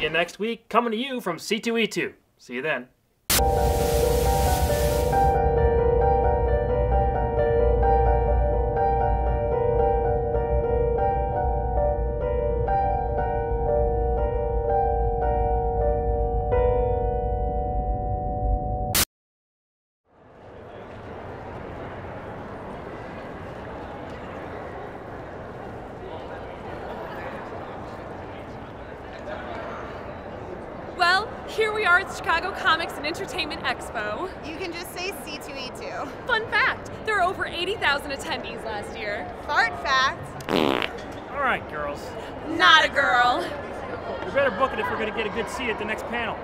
See you next week, coming to you from C2E2. See you then. Well, here we are at the Chicago Comics and Entertainment Expo. You can just say C2E2. Fun fact, there were over 80,000 attendees last year. Fart fact. All right, girls. Not a girl. We better book it if we're going to get a good seat at the next panel.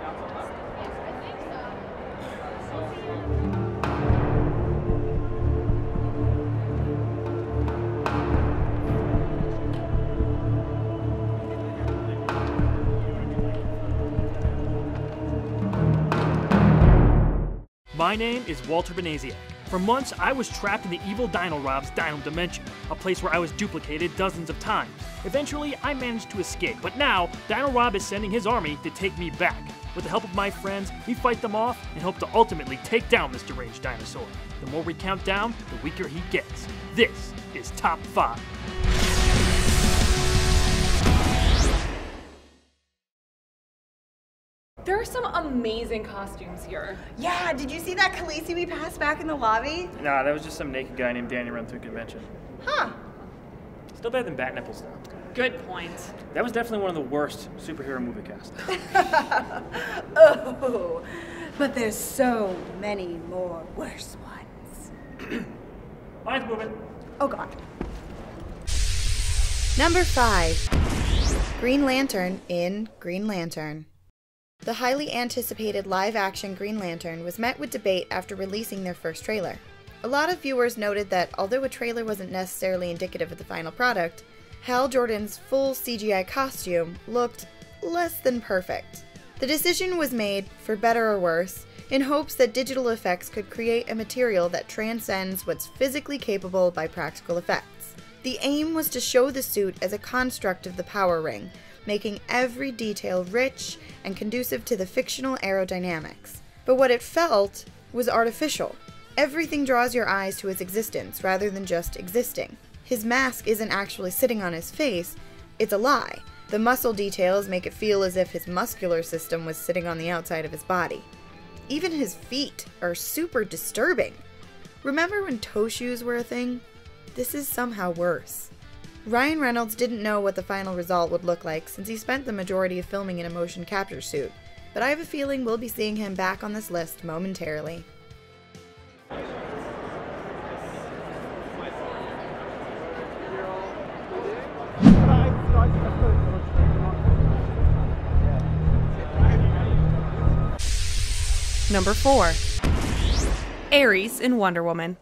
My name is Walter Benasiak. For months, I was trapped in the evil Dino Rob's Dino Dimension, a place where I was duplicated dozens of times. Eventually, I managed to escape, but now, Dino Rob is sending his army to take me back. With the help of my friends, we fight them off and hope to ultimately take down this deranged dinosaur. The more we count down, the weaker he gets. This is Top 5. There are some amazing costumes here. Yeah, did you see that Khaleesi we passed back in the lobby? Nah, that was just some naked guy named Danny run through convention. Huh. Still better than Bat Nipples, though. Good point. That was definitely one of the worst superhero movie casts. Oh, but there's so many more worse ones. Mine's moving. Oh God. Number 5. Green Lantern in Green Lantern. The highly anticipated live-action Green Lantern was met with debate after releasing their first trailer. A lot of viewers noted that although a trailer wasn't necessarily indicative of the final product, Hal Jordan's full CGI costume looked less than perfect. The decision was made, for better or worse, in hopes that digital effects could create a material that transcends what's physically capable by practical effects. The aim was to show the suit as a construct of the power ring, making every detail rich and conducive to the fictional aerodynamics. But what it felt was artificial. Everything draws your eyes to his existence rather than just existing. His mask isn't actually sitting on his face, it's a lie. The muscle details make it feel as if his muscular system was sitting on the outside of his body. Even his feet are super disturbing. Remember when toe shoes were a thing? This is somehow worse. Ryan Reynolds didn't know what the final result would look like since he spent the majority of filming in a motion capture suit, but I have a feeling we'll be seeing him back on this list momentarily. Number 4. Ares in Wonder Woman.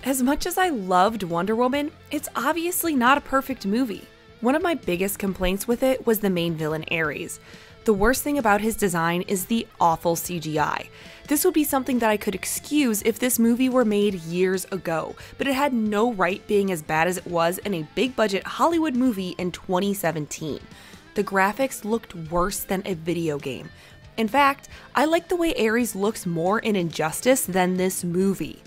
As much as I loved Wonder Woman, it's obviously not a perfect movie. One of my biggest complaints with it was the main villain Ares. The worst thing about his design is the awful CGI. This would be something that I could excuse if this movie were made years ago, but it had no right being as bad as it was in a big budget Hollywood movie in 2017. The graphics looked worse than a video game. In fact, I like the way Ares looks more in Injustice than this movie.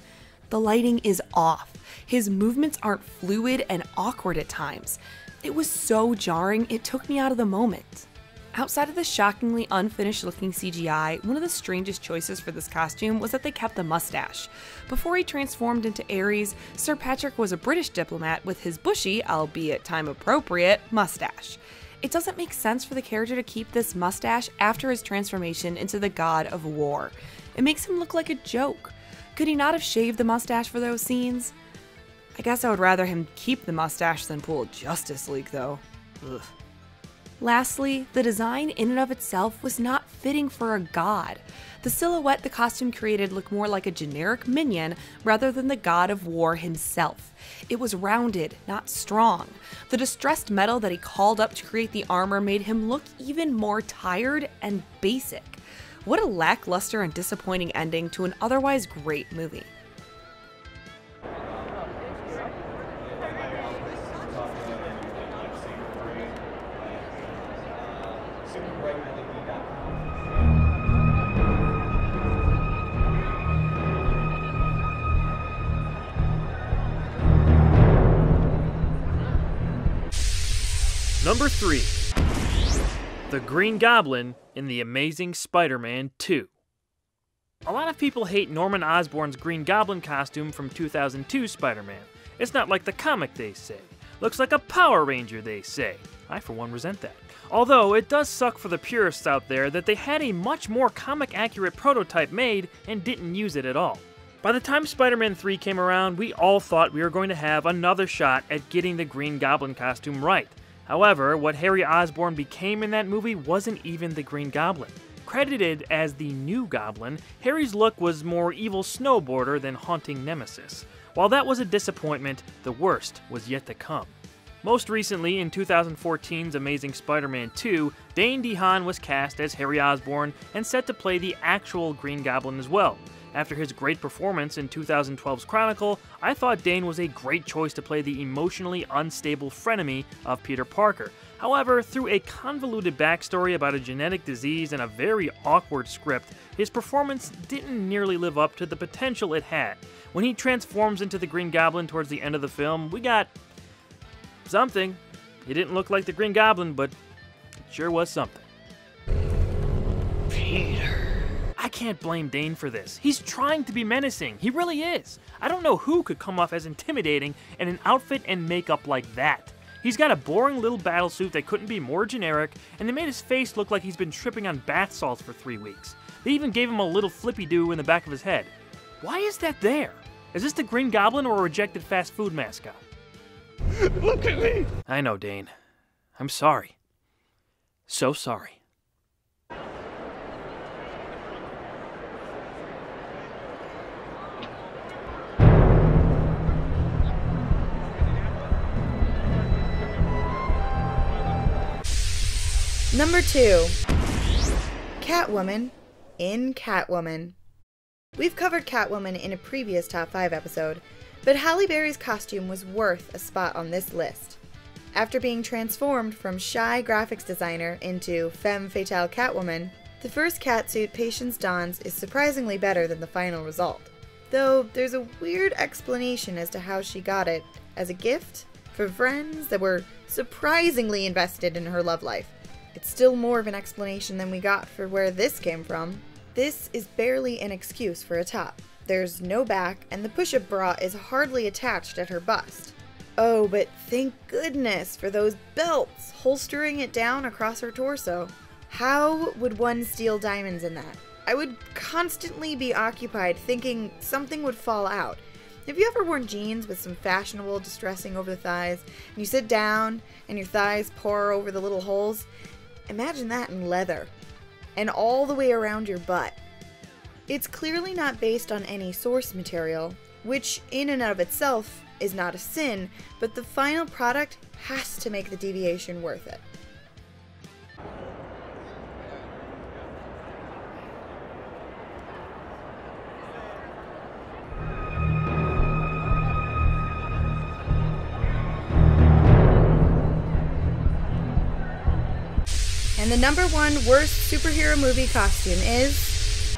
The lighting is off. His movements aren't fluid and awkward at times. It was so jarring, it took me out of the moment. Outside of the shockingly unfinished looking CGI, one of the strangest choices for this costume was that they kept the mustache. Before he transformed into Ares, Sir Patrick was a British diplomat with his bushy, albeit time appropriate, mustache. It doesn't make sense for the character to keep this mustache after his transformation into the god of war. It makes him look like a joke. Could he not have shaved the mustache for those scenes? I guess I would rather him keep the mustache than pull a Justice League though. Ugh. Lastly, the design in and of itself was not fitting for a god. The silhouette the costume created looked more like a generic minion rather than the god of war himself. It was rounded, not strong. The distressed metal that he called up to create the armor made him look even more tired and basic. What a lackluster and disappointing ending to an otherwise great movie. Number 3. The Green Goblin in The Amazing Spider-Man 2. A lot of people hate Norman Osborn's Green Goblin costume from 2002 Spider-Man. It's not like the comic, they say. Looks like a Power Ranger, they say. I, for one, resent that. Although, it does suck for the purists out there that they had a much more comic-accurate prototype made and didn't use it at all. By the time Spider-Man 3 came around, we all thought we were going to have another shot at getting the Green Goblin costume right. However, what Harry Osborn became in that movie wasn't even the Green Goblin. Credited as the new Goblin, Harry's look was more evil snowboarder than haunting nemesis. While that was a disappointment, the worst was yet to come. Most recently, in 2014's Amazing Spider-Man 2, Dane DeHaan was cast as Harry Osborn and set to play the actual Green Goblin as well. After his great performance in 2012's Chronicle, I thought Dane was a great choice to play the emotionally unstable frenemy of Peter Parker. However, through a convoluted backstory about a genetic disease and a very awkward script, his performance didn't nearly live up to the potential it had. When he transforms into the Green Goblin towards the end of the film, we got something. He didn't look like the Green Goblin, but it sure was something. Peter. I can't blame Dane for this. He's trying to be menacing. He really is. I don't know who could come off as intimidating in an outfit and makeup like that. He's got a boring little battlesuit that couldn't be more generic, and they made his face look like he's been tripping on bath salts for 3 weeks. They even gave him a little flippy-doo in the back of his head. Why is that there? Is this the Green Goblin or a rejected fast food mascot? Look at me! I know, Dane. I'm sorry. So sorry. Number 2. Catwoman in Catwoman. We've covered Catwoman in a previous Top 5 episode, but Halle Berry's costume was worth a spot on this list. After being transformed from shy graphics designer into femme fatale Catwoman, the first catsuit Patience dons is surprisingly better than the final result. Though there's a weird explanation as to how she got it as a gift for friends that were surprisingly invested in her love life. It's still more of an explanation than we got for where this came from. This is barely an excuse for a top. There's no back, and the push-up bra is hardly attached at her bust. Oh, but thank goodness for those belts holstering it down across her torso. How would one steal diamonds in that? I would constantly be occupied thinking something would fall out. Have you ever worn jeans with some fashionable distressing over the thighs, and you sit down and your thighs pour over the little holes? Imagine that in leather, and all the way around your butt. It's clearly not based on any source material, which in and of itself is not a sin, but the final product has to make the deviation worth it. And the number 1 worst superhero movie costume is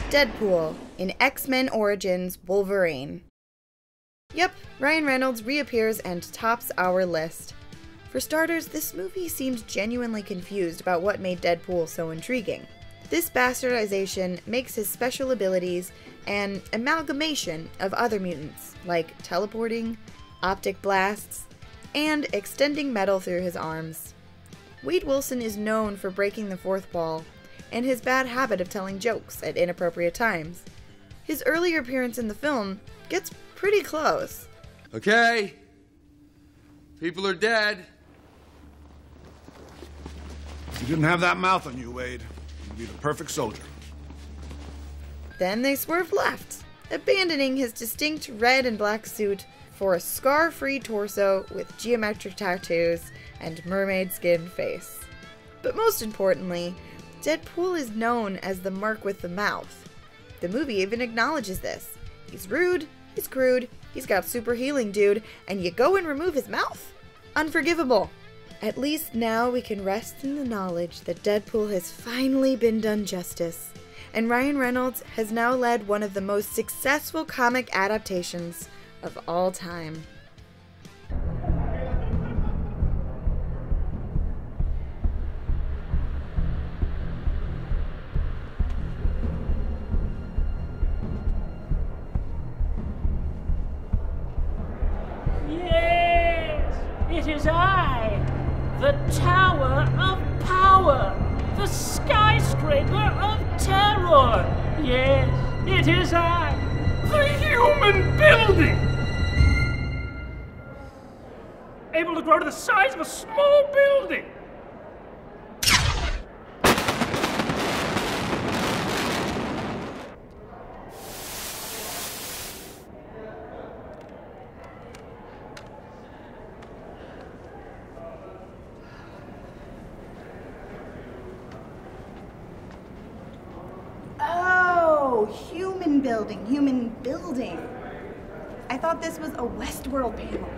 Deadpool in X-Men Origins Wolverine. Yep, Ryan Reynolds reappears and tops our list. For starters, this movie seemed genuinely confused about what made Deadpool so intriguing. This bastardization makes his special abilities an amalgamation of other mutants, like teleporting, optic blasts, and extending metal through his arms. Wade Wilson is known for breaking the fourth wall, and his bad habit of telling jokes at inappropriate times. His earlier appearance in the film gets pretty close. Okay. People are dead. If you didn't have that mouth on you, Wade, you'd be the perfect soldier. Then they swerve left, abandoning his distinct red and black suit for a scar-free torso with geometric tattoos and mermaid skin face. But most importantly, Deadpool is known as the mark with the mouth. The movie even acknowledges this. He's rude, he's crude, he's got super healing, dude, and you go and remove his mouth? Unforgivable. At least now we can rest in the knowledge that Deadpool has finally been done justice, and Ryan Reynolds has now led one of the most successful comic adaptations of all time. Yes, it is I, the Tower of Power, the skyscraper of terror. Yes, it is I, the human building. Able to grow to the size of a small building. Human building. I thought this was a Westworld panel.